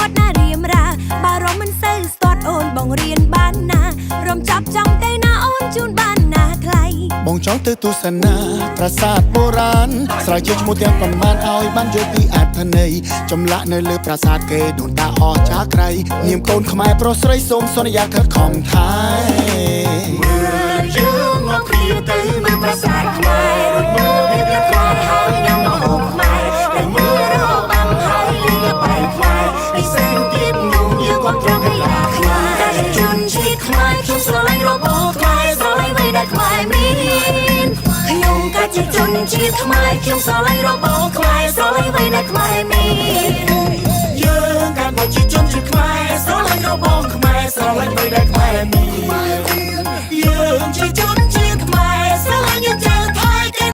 ดหน้าเรียมราบารมมันเซ่สตอดโอนบ่งเรียนบ้านนารวมจับจำได้นาโอนจูนบ้านนาใครបងចង់ទៅទស្សនាប្រាសាទបុរាណស្រាវជ្រាវឈ្មោះទាំងប៉ុន្មានឲ្យបានយល់ពីអត្ថន័យចម្លាក់នៅលើប្រាសាទគេដូនតាអស្ចារ្យក្រៃនាមកូនខ្មែរប្រុសស្រីសូមសន្យាខិតខំថែមើលយើងមកគ្នាទៅមើលប្រាសាទខ្មែររួចមើលភាពយ៉ាងខ្លាំងហើយញ៉ាំម្ហូបខ្មែរតែមើលរបាំហើយលីបែកខ្មែរពិសេសទៀតនោះយើងគាត់ត្រង់យ៉ាងខ្មែរជនជាតិខ្មែរខ្ញុំស្រឡាញ់របបខ្មែរស្រឡាញ់អ្វីដែលខ្មែរមានខ្ញុំកាជាជនជាតិខ្មែរខ្ញុំស្រឡាញ់របបខ្មែរស្រឡាញ់អ្វីដែលខ្មែរមានយើងកាជាជនជាតិខ្មែរស្រឡាញ់របបខ្មែរស្រឡាញ់អ្វីដែលខ្មែរមានយើងជាជន